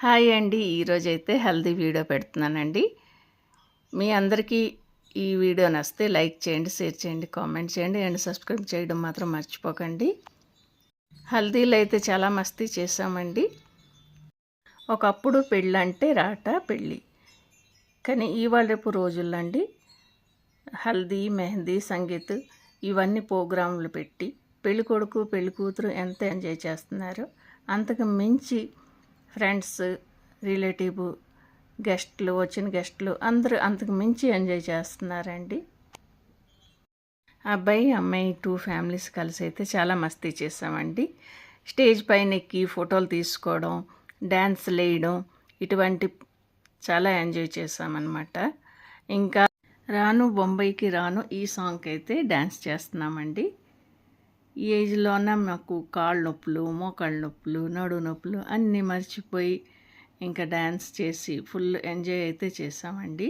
Hi అండి. ఈరోజైతే healthy video పెడుతున్నానండి. మీ అందరికీ ఈ వీడియో నచ్చితే లైక్ చేయండి, షేర్ చేయండి, కామెంట్ చేయండి అండ్ సబ్స్క్రైబ్ చేయడం మాత్రం మర్చిపోకండి. హల్దీలో అయితే చాలా మస్తీ చేసామండి. ఒకప్పుడు పెళ్ళంటే రాట పెళ్ళి, కానీ ఇవాళ రేపు రోజుల్లో అండి హల్దీ, మెహందీ, సంగీత్ ఇవన్నీ ప్రోగ్రాంలు పెట్టి పెళ్ళి కొడుకు పెళ్ళి కూతురు ఎంత ఎంజాయ్ చేస్తున్నారో అంతకు మించి ఫ్రెండ్స్, రిలేటివ్, వచ్చిన గెస్టులు అందరూ అంతకు మించి ఎంజాయ్ చేస్తున్నారండి. అబ్బాయి అమ్మాయి 2 ఫ్యామిలీస్ కలిసి అయితే చాలా మస్తీ చేసామండి. స్టేజ్ పైన ఎక్కి ఫోటోలు తీసుకోవడం, డ్యాన్స్లు వేయడం ఇటువంటి చాలా ఎంజాయ్ చేసామన్నమాట. ఇంకా రాను బొంబాయికి రాను ఈ సాంగ్కి అయితే డ్యాన్స్ చేస్తున్నామండి. ఈ ఏజ్లోన మాకు కాళ్ళ నొప్పులు, మోకాళ్ళ నొప్పులు, నడు నొప్పులు అన్నీ మర్చిపోయి ఇంకా డ్యాన్స్ చేసి ఫుల్ ఎంజాయ్ అయితే చేసామండి.